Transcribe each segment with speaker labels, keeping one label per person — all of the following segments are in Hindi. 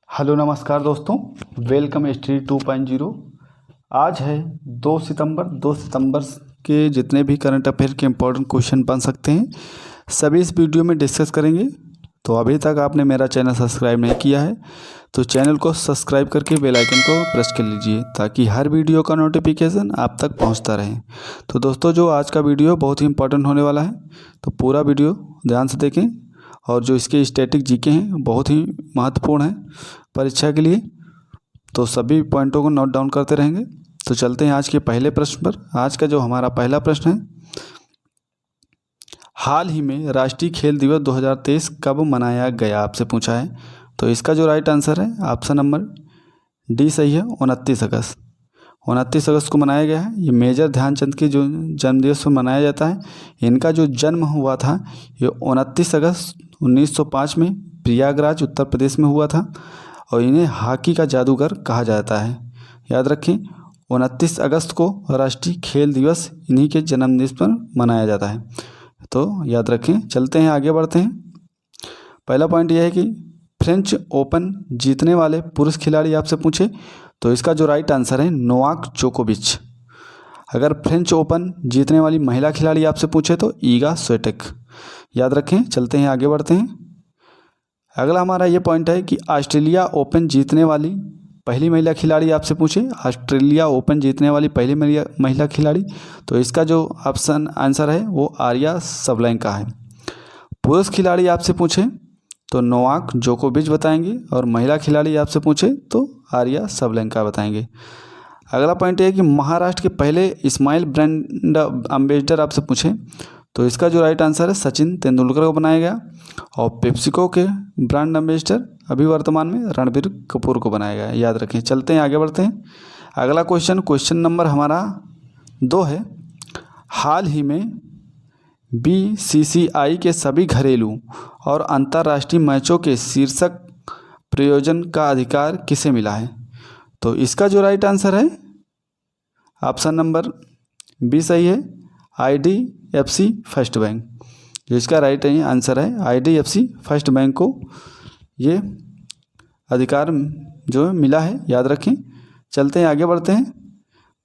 Speaker 1: हेलो नमस्कार दोस्तों, वेलकम स्टडी 2.0। आज है 2 सितंबर के जितने भी करंट अफेयर के इम्पोर्टेंट क्वेश्चन बन सकते हैं सभी इस वीडियो में डिस्कस करेंगे। तो अभी तक आपने मेरा चैनल सब्सक्राइब नहीं किया है तो चैनल को सब्सक्राइब करके बेल आइकन को प्रेस कर लीजिए ताकि हर वीडियो का नोटिफिकेशन आप तक पहुंचता रहे। तो दोस्तों, जो आज का वीडियो बहुत ही इंपॉर्टेंट होने वाला है, तो पूरा वीडियो ध्यान से देखें। और जो इसके स्टैटिक जीके हैं बहुत ही महत्वपूर्ण है परीक्षा के लिए, तो सभी पॉइंटों को नोट डाउन करते रहेंगे। तो चलते हैं आज के पहले प्रश्न पर। आज का जो हमारा पहला प्रश्न है, हाल ही में राष्ट्रीय खेल दिवस 2023 कब मनाया गया, आपसे पूछा है। तो इसका जो राइट आंसर है ऑप्शन नंबर डी सही है, 29 अगस्त। 29 अगस्त को मनाया गया है। ये मेजर ध्यानचंद के जो जन्मदिवस पर मनाया जाता है। इनका जो जन्म हुआ था ये 29 अगस्त 1905 में प्रयागराज उत्तर प्रदेश में हुआ था और इन्हें हॉकी का जादूगर कहा जाता है। याद रखें, 29 अगस्त को राष्ट्रीय खेल दिवस इन्हीं के जन्मदिन पर मनाया जाता है, तो याद रखें। चलते हैं, आगे बढ़ते हैं। पहला पॉइंट यह है कि फ्रेंच ओपन जीतने वाले पुरुष खिलाड़ी आपसे पूछे तो इसका जो राइट आंसर है नोवाक जोकोविच। अगर फ्रेंच ओपन जीतने वाली महिला खिलाड़ी आपसे पूछे तो ईगा स्विएटेक। याद रखें। चलते हैं, आगे बढ़ते हैं। अगला हमारा ये पॉइंट है कि ऑस्ट्रेलिया ओपन जीतने वाली पहली महिला खिलाड़ी आपसे पूछे, ऑस्ट्रेलिया ओपन जीतने वाली पहली महिला खिलाड़ी, तो इसका जो ऑप्शन आंसर है वो आर्या सबलेंका है। पुरुष खिलाड़ी आपसे पूछे तो नोवाक जोकोविच बताएंगे और महिला खिलाड़ी आपसे पूछे तो आर्या सबलेंका बताएंगे। अगला पॉइंट है कि महाराष्ट्र के पहले स्माइल ब्रांड एम्बेसडर आपसे पूछे तो इसका जो राइट आंसर है सचिन तेंदुलकर को बनाया गया और पेप्सिको के ब्रांड एम्बेसडर अभी वर्तमान में रणबीर कपूर को बनाया गया है। याद रखें। चलते हैं, आगे बढ़ते हैं। अगला क्वेश्चन नंबर हमारा 2 है। हाल ही में BCCI के सभी घरेलू और अंतर्राष्ट्रीय मैचों के शीर्षक प्रायोजन का अधिकार किसे मिला है। तो इसका जो राइट आंसर है ऑप्शन नंबर बी सही है, IDFC फर्स्ट बैंक। जो इसका राइट आंसर है IDFC फर्स्ट बैंक को ये अधिकार जो मिला है। याद रखें। चलते हैं, आगे बढ़ते हैं।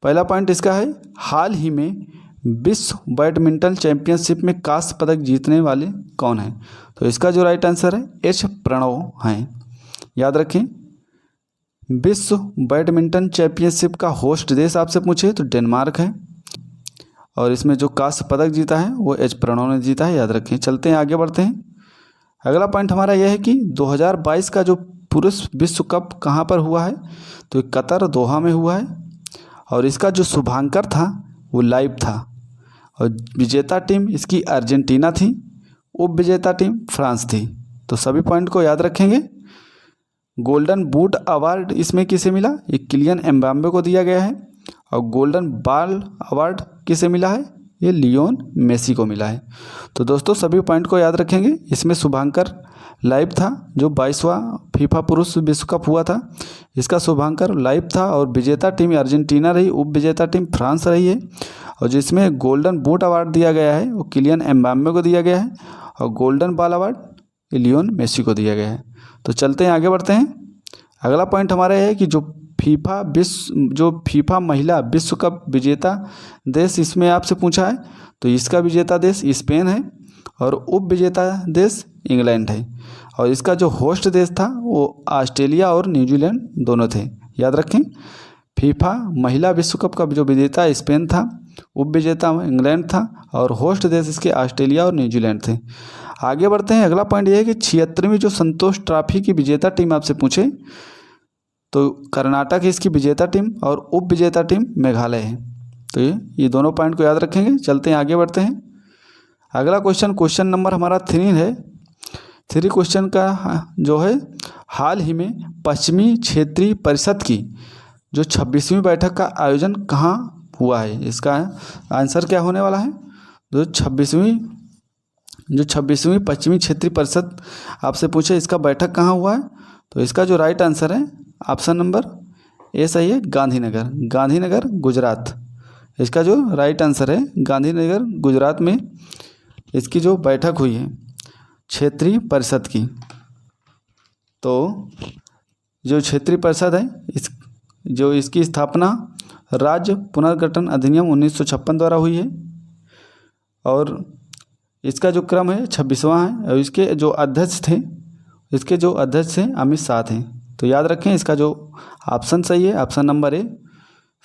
Speaker 1: पहला पॉइंट इसका है, हाल ही में विश्व बैडमिंटन चैंपियनशिप में कांस्य पदक जीतने वाले कौन हैं। तो इसका जो राइट आंसर है H प्रणव हैं। याद रखें। विश्व बैडमिंटन चैंपियनशिप का होस्ट देश आपसे पूछे तो डेनमार्क है और इसमें जो कांस्य पदक जीता है वो H प्रणव ने जीता है। याद रखें। चलते हैं, आगे बढ़ते हैं। अगला पॉइंट हमारा यह है कि 2022 का जो पुरुष विश्व कप कहाँ पर हुआ है, तो कतर दोहा में हुआ है और इसका जो शुभांकर था वो लाइव था और विजेता टीम इसकी अर्जेंटीना थी, उप विजेता टीम फ्रांस थी। तो सभी पॉइंट को याद रखेंगे। गोल्डन बूट अवार्ड इसमें किसे मिला, ये किलियन एम्बाप्पे को दिया गया है और गोल्डन बॉल अवार्ड किसे मिला है, ये लियोन मेसी को मिला है। तो दोस्तों सभी पॉइंट को याद रखेंगे। इसमें शुभांकर लाइव था, जो 22वां फीफा पुरुष विश्व कप हुआ था, इसका शुभांकर लाइव था और विजेता टीम अर्जेंटीना रही, उप विजेता टीम फ्रांस रही है। और जिसमें गोल्डन बूट अवार्ड दिया गया है वो किलियन एम्बाप्पे को दिया गया है और golden ball award Lionel Messi को दिया गया है। तो चलते हैं, आगे बढ़ते हैं। अगला पॉइंट हमारा है कि जो फीफा महिला विश्व कप विजेता देश इसमें आपसे पूछा है तो इसका विजेता देश स्पेन है और उप विजेता देश इंग्लैंड है और इसका जो होस्ट देश था वो ऑस्ट्रेलिया और न्यूजीलैंड दोनों थे। याद रखें। फीफा महिला विश्व कप का जो विजेता स्पेन था, उप विजेता इंग्लैंड था और होस्ट देश इसके ऑस्ट्रेलिया और न्यूजीलैंड थे। आगे बढ़ते हैं। अगला पॉइंट यह है कि 76वीं जो संतोष ट्रॉफी की विजेता टीम आपसे पूछे तो कर्नाटक है इसकी विजेता टीम और उप विजेता टीम मेघालय है। तो ये दोनों पॉइंट को याद रखेंगे। चलते हैं, आगे बढ़ते हैं। अगला क्वेश्चन नंबर हमारा 3 है। 3 क्वेश्चन का जो है, हाल ही में पश्चिमी क्षेत्रीय परिषद की जो 26वीं बैठक का आयोजन कहाँ हुआ है, इसका आंसर क्या होने वाला है। जो 26वीं पश्चिमी क्षेत्रीय परिषद आपसे पूछे इसका बैठक कहाँ हुआ है, तो इसका जो राइट आंसर है ऑप्शन नंबर ए सही है, गांधीनगर गुजरात। इसका जो राइट आंसर है गांधीनगर गुजरात में इसकी जो बैठक हुई है क्षेत्रीय परिषद की। तो जो क्षेत्रीय परिषद है इसकी स्थापना राज्य पुनर्गठन अधिनियम 1956 द्वारा हुई है और इसका जो क्रम है 26वां है और इसके जो अध्यक्ष हैं अमित शाह थे। तो याद रखें इसका जो ऑप्शन सही है, ऑप्शन नंबर ए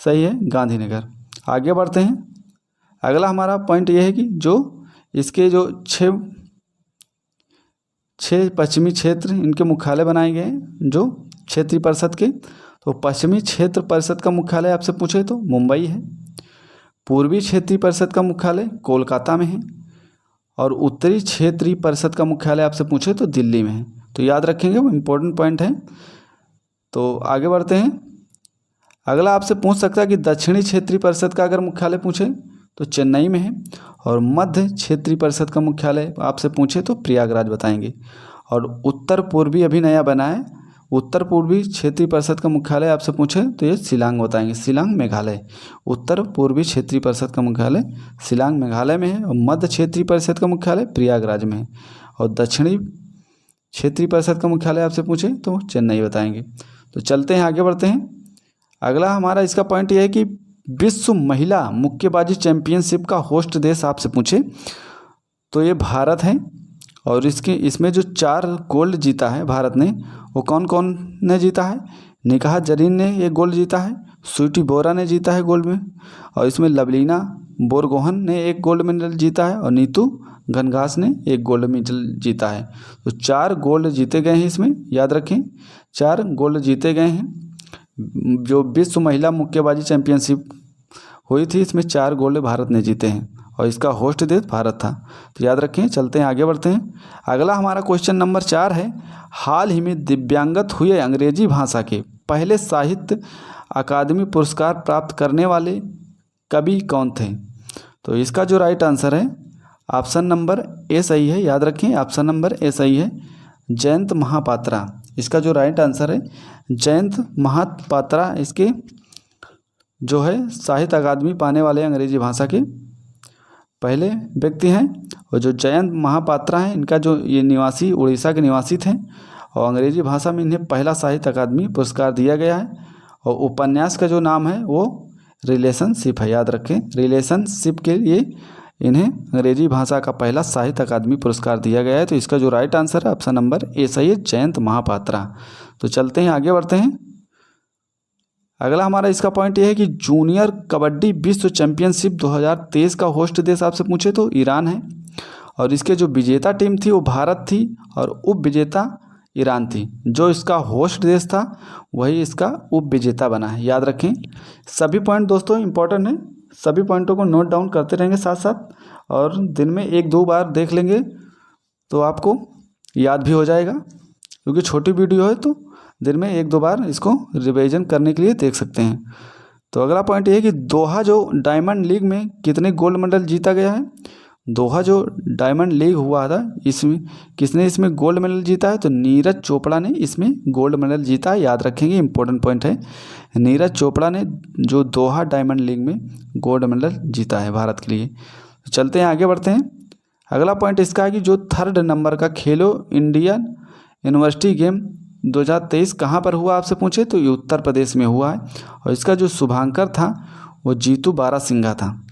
Speaker 1: सही है, गांधीनगर। आगे बढ़ते हैं। अगला हमारा पॉइंट ये है कि जो इसके जो छः पश्चिमी क्षेत्र इनके मुख्यालय बनाए गए हैं जो क्षेत्रीय परिषद के। तो पश्चिमी क्षेत्र परिषद का मुख्यालय आपसे पूछे तो मुंबई है, पूर्वी क्षेत्रीय परिषद का मुख्यालय कोलकाता में है और उत्तरी क्षेत्रीय परिषद का मुख्यालय आपसे पूछे तो दिल्ली में है। तो याद रखेंगे, वो इम्पोर्टेंट पॉइंट है। तो आगे बढ़ते हैं। अगला आपसे पूछ सकता है कि दक्षिणी क्षेत्रीय परिषद का अगर मुख्यालय पूछे तो चेन्नई में है और मध्य क्षेत्रीय परिषद का मुख्यालय आपसे पूछे तो प्रयागराज बताएंगे। और उत्तर पूर्वी अभी नया बना है, उत्तर पूर्वी क्षेत्रीय परिषद का मुख्यालय आपसे पूछे तो ये शिलांग बताएंगे, शिलांग मेघालय। उत्तर पूर्वी क्षेत्रीय परिषद का मुख्यालय शिलांग मेघालय में है और मध्य क्षेत्रीय परिषद का मुख्यालय प्रयागराज में है और दक्षिणी क्षेत्रीय परिषद का मुख्यालय आपसे पूछे तो चेन्नई बताएंगे। तो चलते हैं, आगे बढ़ते हैं। अगला हमारा इसका पॉइंट ये है कि विश्व महिला मुक्केबाजी चैंपियनशिप का होस्ट देश आपसे पूछे तो ये भारत है और इसमें जो 4 गोल्ड जीता है भारत ने, वो कौन कौन ने जीता है? निकाह जरीन ने ये गोल्ड जीता है, स्वीटी बोरा ने जीता है गोल्ड में और इसमें लवलीना बोरगोहन ने एक गोल्ड मेडल जीता है और नीतू घनघास ने एक गोल्ड मेडल जीता है। तो 4 गोल्ड जीते गए हैं इसमें, याद रखें 4 गोल्ड जीते गए हैं। जो विश्व महिला मुक्केबाजी चैंपियनशिप हुई थी इसमें 4 गोल्ड भारत ने जीते हैं और इसका होस्ट देश भारत था। तो याद रखें, चलते हैं, आगे बढ़ते हैं। अगला हमारा क्वेश्चन नंबर 4 है, हाल ही में दिव्यांगत हुए अंग्रेजी भाषा के पहले साहित्य अकादमी पुरस्कार प्राप्त करने वाले कवि कौन थे? तो इसका जो राइट आंसर है ऑप्शन नंबर ए सही है, याद रखें ऑप्शन नंबर ए सही है, जयंत महापात्रा। इसका जो राइट आंसर है जयंत महापात्रा इसके जो है साहित्य अकादमी पाने वाले अंग्रेजी भाषा के पहले व्यक्ति हैं। और जो जयंत महापात्रा हैं इनका जो ये निवासी उड़ीसा के निवासी थे और अंग्रेजी भाषा में इन्हें पहला साहित्य अकादमी पुरस्कार दिया गया है। और उपन्यास का जो नाम है वो रिलेशनशिप है, याद रखें रिलेशनशिप के लिए इन्हें अंग्रेजी भाषा का पहला साहित्य अकादमी पुरस्कार दिया गया है। तो इसका जो राइट आंसर है ऑप्शन नंबर ए सही है, जयंत महापात्रा। तो चलते हैं, आगे बढ़ते हैं। अगला हमारा इसका पॉइंट ये है कि जूनियर कबड्डी विश्व चैंपियनशिप 2023 का होस्ट देश आपसे पूछे तो ईरान है और इसके जो विजेता टीम थी वो भारत थी और उप विजेता ईरान थी। जो इसका होस्ट देश था वही इसका उप विजेता बना है, याद रखें। सभी पॉइंट दोस्तों इंपॉर्टेंट हैं, सभी पॉइंटों को नोट डाउन करते रहेंगे साथ साथ और दिन में 1-2 बार देख लेंगे तो आपको याद भी हो जाएगा, क्योंकि छोटी वीडियो है तो दिन में 1-2 बार इसको रिवीजन करने के लिए देख सकते हैं। तो अगला पॉइंट ये है कि दोहा जो डायमंड लीग में कितने गोल्ड मेडल जीता गया है? दोहा जो डायमंड लीग हुआ था इसमें किसने इसमें गोल्ड मेडल जीता है? तो नीरज चोपड़ा ने इसमें गोल्ड मेडल जीता है, याद रखेंगे, इंपॉर्टेंट पॉइंट है। नीरज चोपड़ा ने जो दोहा डायमंड लीग में गोल्ड मेडल जीता है भारत के लिए। चलते हैं, आगे बढ़ते हैं। अगला पॉइंट इसका है कि जो 3rd नंबर का खेलो इंडिया यूनिवर्सिटी गेम 2023 कहाँ पर हुआ आपसे पूछे तो ये उत्तर प्रदेश में हुआ है और इसका जो शुभांकर था वो जीतू बारासिंघा था,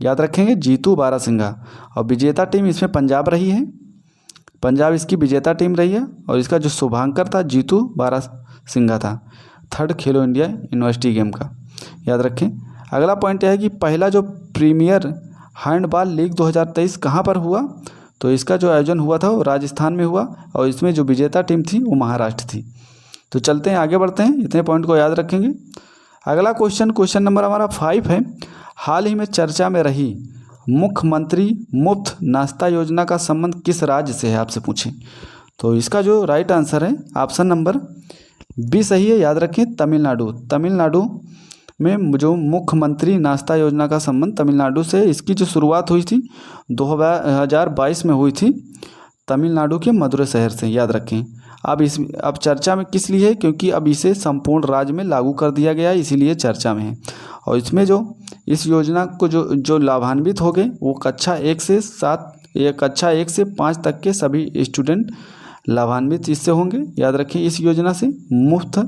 Speaker 1: याद रखेंगे जीतू बारासिंघा। और विजेता टीम इसमें पंजाब रही है, पंजाब इसकी विजेता टीम रही है और इसका जो शुभांकर था जीतू बारासिंघा था 3rd खेलो इंडिया यूनिवर्सिटी गेम का, याद रखें। अगला पॉइंट यह है कि पहला जो प्रीमियर हैंडबॉल लीग 2023 कहाँ पर हुआ? तो इसका जो आयोजन हुआ था वो राजस्थान में हुआ और इसमें जो विजेता टीम थी वो महाराष्ट्र थी। तो चलते हैं, आगे बढ़ते हैं, इतने पॉइंट को याद रखेंगे। अगला क्वेश्चन नंबर हमारा 5 है, हाल ही में चर्चा में रही मुख्यमंत्री मुफ्त नाश्ता योजना का संबंध किस राज्य से है आपसे पूछें? तो इसका जो राइट आंसर है ऑप्शन नंबर बी सही है, याद रखें तमिलनाडु। तमिलनाडु में जो मुख्यमंत्री नाश्ता योजना का संबंध तमिलनाडु से, इसकी जो शुरुआत हुई थी 2022 में हुई थी तमिलनाडु के मदुरै शहर से, याद रखें। अब चर्चा में किस लिए है? क्योंकि अब इसे संपूर्ण राज्य में लागू कर दिया गया है, इसीलिए चर्चा में है। और इसमें जो इस योजना को जो लाभान्वित हो गए वो कक्षा 1 से 5 तक के सभी स्टूडेंट लाभान्वित इससे होंगे। याद रखें इस योजना से मुफ्त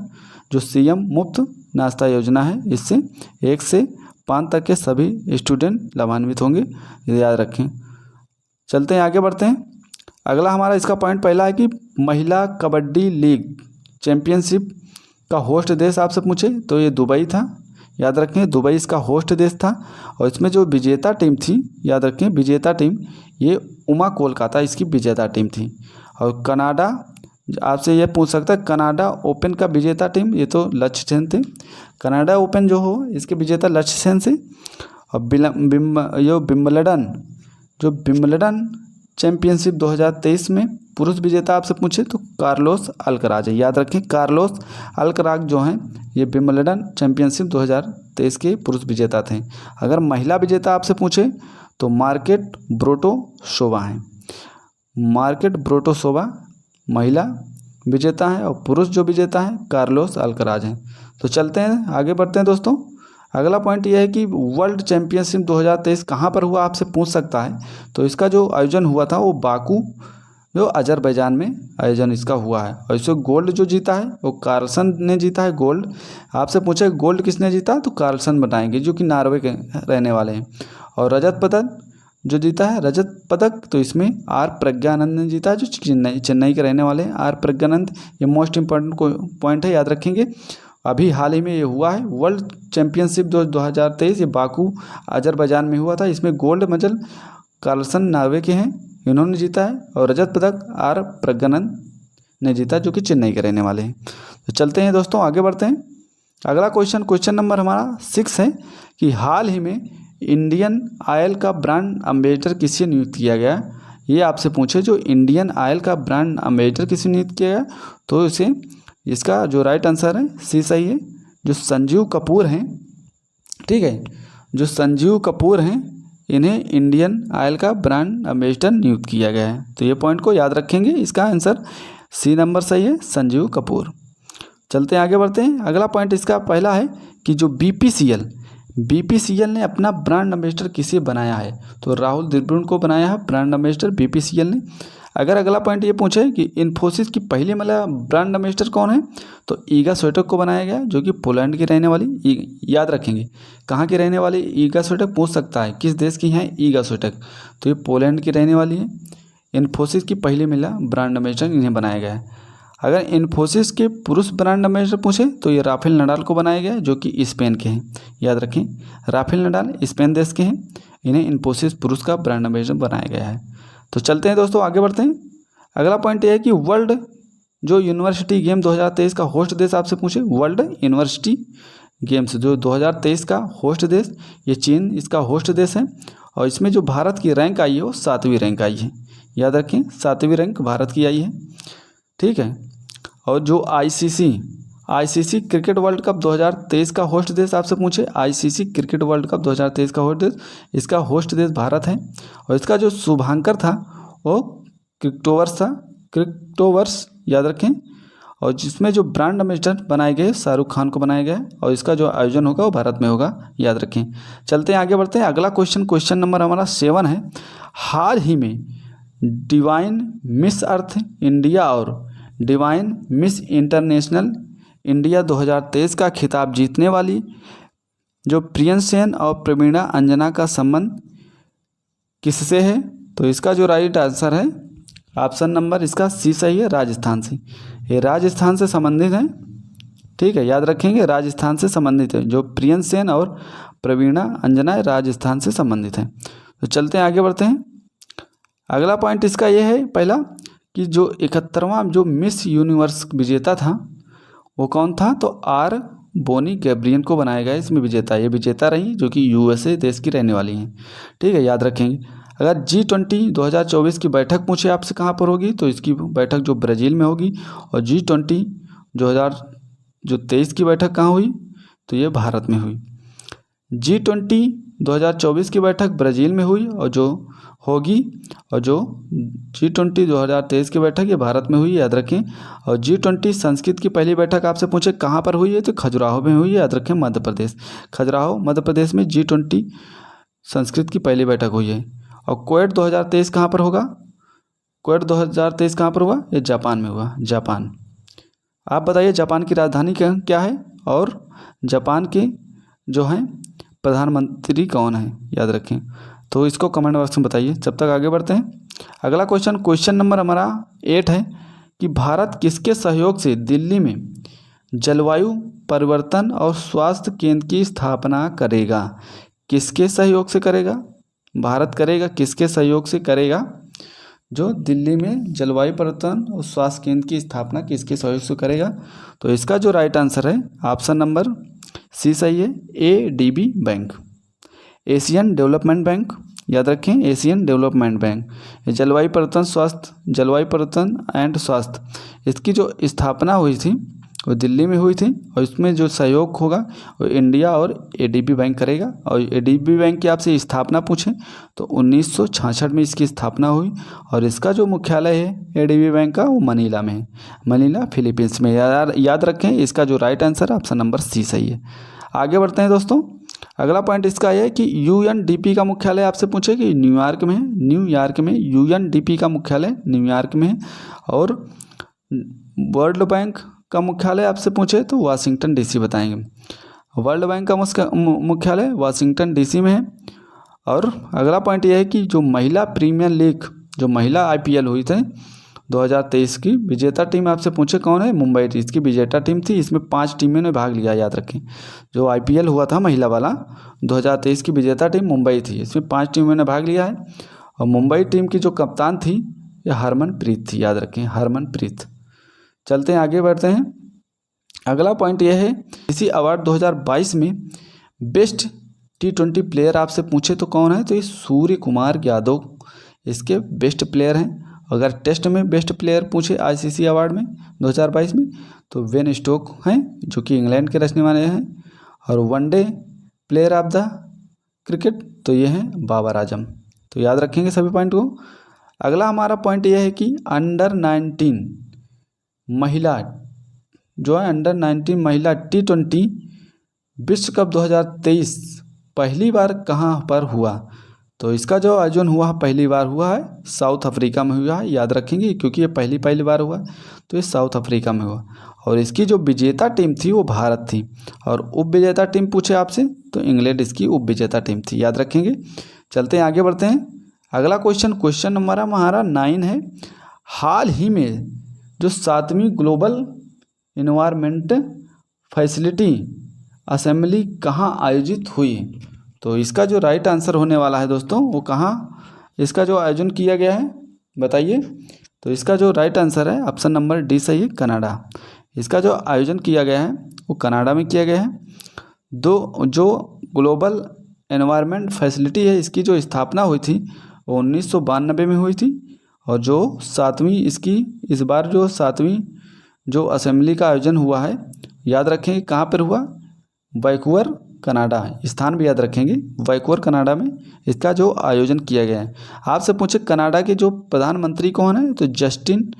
Speaker 1: जो सीएम मुफ्त नाश्ता योजना है इससे 1 से 5 तक के सभी स्टूडेंट लाभान्वित होंगे, याद रखें। चलते हैं आगे बढ़ते हैं। अगला हमारा इसका पॉइंट पहला है कि महिला कबड्डी लीग चैंपियनशिप का होस्ट देश आपसे पूछे तो ये दुबई था। याद रखें दुबई इसका होस्ट देश था और इसमें जो विजेता टीम थी, याद रखें विजेता टीम ये उमा कोलकाता इसकी विजेता टीम थी। और कनाडा आपसे ये पूछ सकता है कनाडा ओपन का विजेता टीम, ये तो लक्ष्य सेन थे। कनाडा ओपन जो हो इसके विजेता लक्ष्य सेन से। और विम्बलडन चैंपियनशिप 2023 में पुरुष विजेता आपसे पूछे तो कार्लोस अल्कराज है। याद रखें कार्लोस अल्कराज जो हैं ये विम्बलडन चैंपियनशिप 2023 के पुरुष विजेता थे। अगर महिला विजेता आपसे पूछे तो मार्केट ब्रोटोशोवा हैं। मार्केट ब्रोटोशोवा महिला विजेता हैं और पुरुष जो विजेता हैं कार्लोस अल्कराज हैं। तो चलते हैं आगे बढ़ते हैं दोस्तों। अगला पॉइंट यह है कि वर्ल्ड चैंपियनशिप 2023 कहाँ पर हुआ आपसे पूछ सकता है। तो इसका जो आयोजन हुआ था वो बाकू जो अजरबैजान में आयोजन इसका हुआ है। और इसमें गोल्ड जो जीता है वो कार्लसन ने जीता है गोल्ड। आपसे पूछे गोल्ड किसने जीता तो कार्लसन बताएंगे जो कि नॉर्वे के रहने वाले हैं। और रजत पदक जो जीता है रजत पदक तो इसमें आर प्रज्ञानंद ने जीता है जो चेन्नई के रहने वाले हैं। आर प्रज्ञानंद ये मोस्ट इम्पोर्टेंट पॉइंट है, याद रखेंगे। अभी हाल ही में ये हुआ है वर्ल्ड चैंपियनशिप 2023 ये बाकू अजरबैजान में हुआ था। इसमें गोल्ड मेडल कार्लसन नॉर्वे के हैं, इन्होंने जीता है। और रजत पदक आर प्रज्ञानंद ने जीता जो कि चेन्नई के रहने वाले हैं। तो चलते हैं दोस्तों आगे बढ़ते हैं। अगला क्वेश्चन नंबर हमारा 6 है कि हाल ही में इंडियन ऑयल का ब्रांड एम्बेसडर किसे नियुक्त किया गया। ये आपसे पूछे जो इंडियन ऑयल का ब्रांड एम्बेसडर किसे नियुक्त किया गया तो इसे इसका जो राइट आंसर है सी सही है, जो संजीव कपूर हैं। ठीक है, जो संजीव कपूर हैं इन्हें इंडियन ऑयल का ब्रांड एम्बेसडर नियुक्त किया गया है। तो ये पॉइंट को याद रखेंगे, इसका आंसर सी नंबर सही है, संजीव कपूर। चलते हैं आगे बढ़ते हैं। अगला पॉइंट इसका पहला है कि जो बीपीसीएल ने अपना ब्रांड एम्बेसडर किसे बनाया है। तो राहुल द्रविड़ को बनाया है ब्रांड एम्बेसडर बीपीसीएल ने। अगर अगला पॉइंट ये पूछे कि इन्फोसिस की पहली महिला ब्रांड एम्बेसडर कौन है तो ईगा स्वीटेक को बनाया गया जो कि पोलैंड की रहने वाली, याद रखेंगे कहाँ की रहने वाली ईगा स्वीटेक पूछ सकता है किस देश की हैं ईगा स्वीटेक, तो ये पोलैंड की रहने वाली है। इन्फोसिस की पहली महिला ब्रांड एम्बेसडर इन्हें बनाया गया है। अगर इन्फोसिस के पुरुष ब्रांड एम्बेसडर पूछे तो ये राफेल नडाल को बनाया गया है जो कि स्पेन के हैं। याद रखें राफेल नडाल स्पेन देश के हैं, इन्हें इन्फोसिस पुरुष का ब्रांड एम्बेसडर बनाया गया है। तो चलते हैं दोस्तों आगे बढ़ते हैं। अगला पॉइंट ये है कि वर्ल्ड जो यूनिवर्सिटी गेम 2023 का होस्ट देश आपसे पूछे, वर्ल्ड यूनिवर्सिटी गेम्स जो 2023 का होस्ट देश ये चीन इसका होस्ट देश है। और इसमें जो भारत की रैंक आई है वो 7वीं रैंक आई है। याद रखें 7वीं रैंक भारत की आई है। ठीक है, और जो आईसीसी क्रिकेट वर्ल्ड कप 2023 का होस्ट देश आपसे पूछे, आईसीसी क्रिकेट वर्ल्ड कप 2023 का होस्ट देश, इसका होस्ट देश भारत है। और इसका जो शुभांकर था वो क्रिप्टोवर्स याद रखें। और जिसमें जो ब्रांड एम्बेसडर बनाए गए शाहरुख खान को बनाया गया है और इसका जो आयोजन होगा वो भारत में होगा, याद रखें। चलते हैं आगे बढ़ते हैं। अगला क्वेश्चन नंबर हमारा 7 है। हाल ही में डिवाइन मिस अर्थ इंडिया और डिवाइन मिस इंटरनेशनल इंडिया 2023 का खिताब जीतने वाली जो प्रियंश सेन और प्रवीणा अंजना का संबंध किससे है। तो इसका जो राइट आंसर है ऑप्शन नंबर इसका सी सही है, राजस्थान से। ये राजस्थान से संबंधित है। ठीक है, याद रखेंगे राजस्थान से संबंधित है। जो प्रियंश सेन और प्रवीणा अंजना राजस्थान से संबंधित है। तो चलते हैं आगे बढ़ते हैं। अगला पॉइंट इसका ये है पहला कि जो 71वां जो मिस यूनिवर्स विजेता था वो कौन था तो आर बोनी गैब्रियन को बनाया गया इसमें विजेता। ये विजेता रही जो कि यूएसए देश की रहने वाली हैं। ठीक है, याद रखेंगे। अगर G20 2024 की बैठक पूछे आपसे कहाँ पर होगी तो इसकी बैठक जो ब्राज़ील में होगी। और G20 2023 की बैठक कहाँ हुई तो ये भारत में हुई। G20 2024 की बैठक ब्राज़ील में हुई और जो होगी, और जो G20 2023 की बैठक ये भारत में हुई, याद रखें। और G20 संस्कृत की पहली बैठक आपसे पूछे कहाँ पर हुई है तो खजुराहो में हुई है, याद रखें मध्य प्रदेश। खजुराहो मध्य प्रदेश में G20 संस्कृत की पहली बैठक हुई है। और क्वेट 2023 कहाँ पर होगा क्वेट 2023 कहाँ पर हुआ? ये जापान में हुआ, जापान। आप बताइए जापान की राजधानी क्या है और जापान के जो हैं प्रधानमंत्री कौन है, याद रखें। तो इसको कमेंट बॉक्स में बताइए। जब तक आगे बढ़ते हैं, अगला क्वेश्चन नंबर हमारा 8 है कि भारत किसके सहयोग से दिल्ली में जलवायु परिवर्तन और स्वास्थ्य केंद्र की स्थापना करेगा? किसके सहयोग से करेगा? भारत करेगा, किसके सहयोग से करेगा? जो दिल्ली में जलवायु परिवर्तन और स्वास्थ्य केंद्र की स्थापना किसके सहयोग से करेगा? तो इसका जो राइट आंसर है ऑप्शन नंबर सी सही है, ADB bank, Asian development bank. याद रखें, एशियन डेवलपमेंट बैंक। जलवायु परिवर्तन एंड स्वास्थ्य, इसकी जो स्थापना हुई थी वो दिल्ली में हुई थी और इसमें जो सहयोग होगा वो इंडिया और ADB बैंक करेगा। और ADB बैंक की आपसे स्थापना पूछें तो 1966 में इसकी स्थापना हुई और इसका जो मुख्यालय है ADB बैंक का वो मनीला में है, मनीला फिलीपींस में। याद रखें, इसका जो राइट आंसर है ऑप्शन नंबर सी सही है। आगे बढ़ते हैं दोस्तों, अगला पॉइंट इसका यह है कि UNDP का मुख्यालय आपसे पूछे कि न्यूयॉर्क में है, न्यूयॉर्क में UNDP का मुख्यालय न्यूयॉर्क में है। और वर्ल्ड बैंक का मुख्यालय आपसे पूछे तो वाशिंगटन DC बताएंगे। वर्ल्ड बैंक का मुख्यालय वाशिंगटन DC में है। और अगला पॉइंट यह है कि जो महिला प्रीमियर लीग, जो महिला IPL हुई थे 2023 की विजेता टीम आपसे पूछे कौन है? मुंबई थी, इसकी विजेता टीम थी। इसमें 5 टीमों ने भाग लिया, याद रखें। जो IPL हुआ था महिला वाला 2023 की विजेता टीम मुंबई थी, इसमें 5 टीमों ने भाग लिया है। और मुंबई टीम की जो कप्तान थी ये हरमनप्रीत थी, याद रखें, हरमनप्रीत। चलते हैं, आगे बढ़ते हैं। अगला पॉइंट यह है, इसी अवार्ड 2022 में बेस्ट T20 प्लेयर आपसे पूछे तो कौन है? तो ये सूर्य कुमार यादव इसके बेस्ट प्लेयर हैं। अगर टेस्ट में बेस्ट प्लेयर पूछे ICC अवार्ड में 2022 में तो बेन स्टोक हैं जो कि इंग्लैंड के रहने वाले हैं। और one day player of the cricket तो ये हैं बाबर आजम। तो याद रखेंगे सभी पॉइंट को। अगला हमारा पॉइंट यह है कि अंडर 19 महिला जो है, अंडर 19 महिला T20 विश्व कप 2023 पहली बार कहाँ पर हुआ? तो इसका जो आयोजन हुआ पहली बार हुआ है साउथ अफ्रीका में हुआ है, याद रखेंगे, क्योंकि ये पहली बार हुआ तो ये साउथ अफ्रीका में हुआ। और इसकी जो विजेता टीम थी वो भारत थी। और उप विजेता टीम पूछे आपसे तो इंग्लैंड इसकी उप विजेता टीम थी, याद रखेंगे। चलते हैं, आगे बढ़ते हैं। अगला क्वेश्चन नंबर हमारा 9 है, हाल ही में जो 7वीं ग्लोबल इन्वायरमेंट फैसिलिटी असेंबली कहाँ आयोजित हुई? तो इसका जो राइट आंसर होने वाला है दोस्तों वो कहाँ इसका जो आयोजन किया गया है बताइए। तो इसका जो राइट आंसर है ऑप्शन नंबर डी सही है, कनाडा। इसका जो आयोजन किया गया है वो कनाडा में किया गया है। जो ग्लोबल एनवायरनमेंट फैसिलिटी है इसकी जो स्थापना हुई थी वो 1992 में हुई थी। और जो 7वीं इसकी इस बार जो 7वीं जो असेंबली का आयोजन हुआ है, याद रखेंगे कहाँ पर हुआ? वैंकूवर कनाडा, स्थान भी याद रखेंगे, वैंकूवर कनाडा में इसका जो आयोजन किया गया है। आपसे पूछे कनाडा के जो प्रधानमंत्री कौन है? तो जस्टिन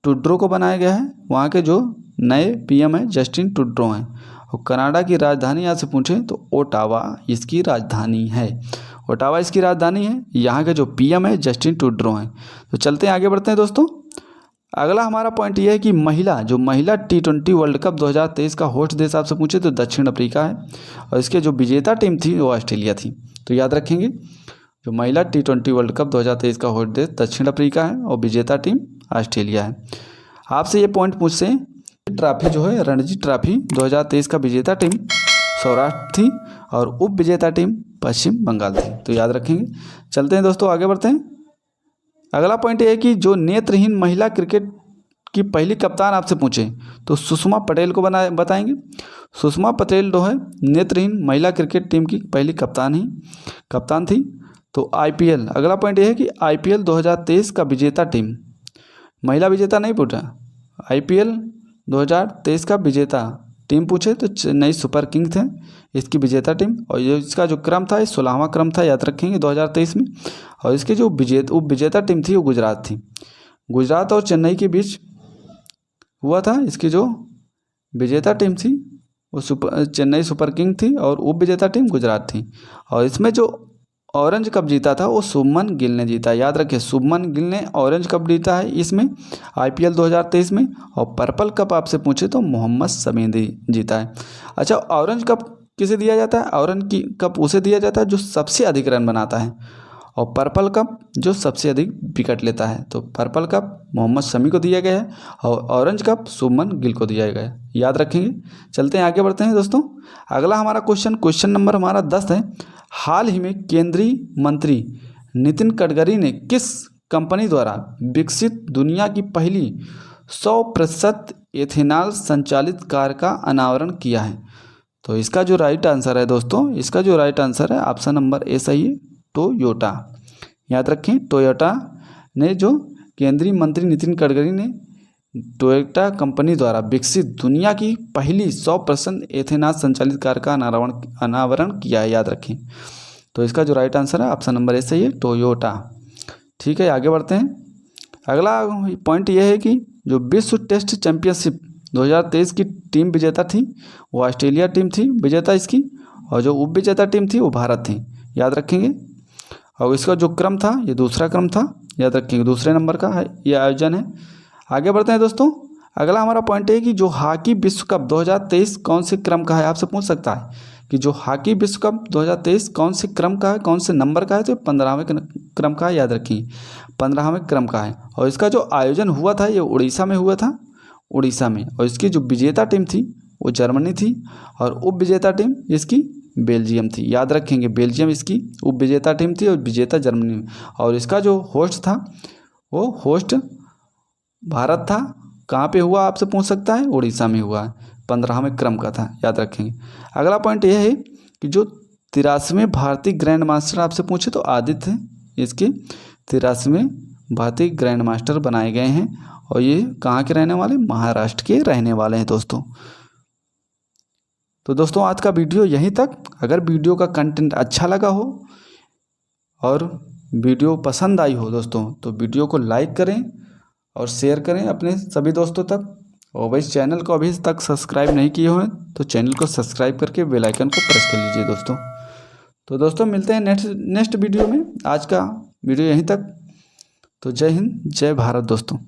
Speaker 1: ट्रूडो को बनाया गया है। वहाँ के जो नए PM है जस्टिन ट्रूडो हैं। और कनाडा की राजधानी आपसे पूछे तो ओटावा इसकी राजधानी है, ओटावा इसकी राजधानी है। यहाँ के जो PM है जस्टिन ट्रूडो हैं। तो चलते हैं, आगे बढ़ते हैं दोस्तों। अगला हमारा पॉइंट ये है कि महिला T20 वर्ल्ड कप 2023 का होस्ट देश आपसे पूछे तो दक्षिण अफ्रीका है। और इसके जो विजेता टीम थी वो ऑस्ट्रेलिया थी। तो याद रखेंगे जो महिला T20 वर्ल्ड कप 2023 का होस्ट देश दक्षिण अफ्रीका है और विजेता टीम ऑस्ट्रेलिया है। आपसे ये पॉइंट पूछते हैं, ट्रॉफी जो है रणजी ट्रॉफी 2023 का विजेता टीम सौराष्ट्र थी और उप विजेता टीम पश्चिम बंगाल थी। तो याद रखेंगे। चलते हैं दोस्तों, आगे बढ़ते हैं। अगला पॉइंट ये है कि जो नेत्रहीन महिला क्रिकेट की पहली कप्तान आपसे पूछे तो सुषमा पटेल को बताएंगे। सुषमा पटेल जो है नेत्रहीन महिला क्रिकेट टीम की पहली कप्तान थी। तो IPL, अगला पॉइंट ये है कि IPL 2023 का विजेता टीम, महिला विजेता नहीं पूछा, IPL 2023 का विजेता टीम पूछे तो चेन्नई सुपर किंग थे इसकी विजेता टीम। और ये इसका जो क्रम था 16वां क्रम था, याद रखेंगे 2023 में। और इसकी जो उप विजेता टीम थी वो गुजरात थी। गुजरात और चेन्नई के बीच हुआ था। इसकी जो विजेता टीम थी वो चेन्नई सुपर किंग थी और उप विजेता टीम गुजरात थी। और इसमें जो ऑरेंज कप जीता था वो शुभमन गिल ने जीता है। याद रखिए, शुभमन गिल ने ऑरेंज कप जीता है इसमें IPL 2023 में। और पर्पल कप आपसे पूछे तो मोहम्मद शमी ने जीता है। अच्छा, ऑरेंज कप किसे दिया जाता है? ऑरेंज की कप उसे दिया जाता है जो सबसे अधिक रन बनाता है, और पर्पल कप जो सबसे अधिक विकेट लेता है। तो पर्पल कप मोहम्मद शमी को दिया गया है और ऑरेंज कप शुभमन गिल को दिया गया है। याद रखेंगे। चलते हैं आगे बढ़ते हैं दोस्तों। अगला हमारा क्वेश्चन नंबर हमारा 10 है। हाल ही में केंद्रीय मंत्री नितिन गडकरी ने किस कंपनी द्वारा विकसित दुनिया की पहली 100% एथेनॉल संचालित कार का अनावरण किया है? तो इसका जो राइट आंसर है दोस्तों, इसका जो राइट आंसर है ऑप्शन नंबर ए सही है, टोयोटा। याद रखें, टोयोटा ने जो केंद्रीय मंत्री नितिन गडकरी ने टोयोटा कंपनी द्वारा विकसित दुनिया की पहली 100% एथेनॉल संचालित कार का अनावरण किया है। याद रखें। तो इसका जो राइट आंसर है ऑप्शन नंबर ए सही है, टोयोटा। ठीक है, आगे बढ़ते हैं। अगला पॉइंट यह है कि जो विश्व टेस्ट चैंपियनशिप 2023 की टीम विजेता थी वो ऑस्ट्रेलिया टीम थी विजेता इसकी, और जो उप विजेता टीम थी वो भारत थी। याद रखेंगे। और इसका जो क्रम था ये दूसरा क्रम था। याद रखेंगे, दूसरे नंबर का है ये आयोजन है। आगे बढ़ते हैं दोस्तों। अगला हमारा पॉइंट है कि जो हॉकी विश्व कप 2023 कौन से क्रम का है? आपसे पूछ सकता है कि जो हॉकी विश्व कप 2023 कौन से क्रम का है, कौन से नंबर का है? तो 15वें क्रम का है। याद रखिए, 15वें क्रम का है। और इसका जो आयोजन हुआ था ये उड़ीसा में हुआ था, उड़ीसा में। और इसकी जो विजेता टीम थी वो जर्मनी थी, और उप विजेता टीम इसकी बेल्जियम थी। याद रखेंगे, बेल्जियम इसकी उप विजेता टीम थी और विजेता जर्मनी। और इसका जो होस्ट था वो होस्ट भारत था। कहाँ पे हुआ आपसे पूछ सकता है? उड़ीसा में हुआ है, 15वें क्रम का था। याद रखेंगे। अगला पॉइंट यह है कि जो 83वें भारतीय ग्रैंड मास्टर आपसे पूछे तो आदित्य इसके 83वें भारतीय ग्रैंड मास्टर बनाए गए हैं, और ये कहाँ के रहने वाले? महाराष्ट्र के रहने वाले हैं दोस्तों। तो दोस्तों आज का वीडियो यहीं तक। अगर वीडियो का कंटेंट अच्छा लगा हो और वीडियो पसंद आई हो दोस्तों तो वीडियो को लाइक करें और शेयर करें अपने सभी दोस्तों तक। और वही चैनल को अभी तक सब्सक्राइब नहीं किए हुए तो चैनल को सब्सक्राइब करके बेल आइकन को प्रेस कर लीजिए दोस्तों। तो दोस्तों मिलते हैं नेक्स्ट वीडियो में। आज का वीडियो यहीं तक। तो जय हिंद, जय भारत दोस्तों।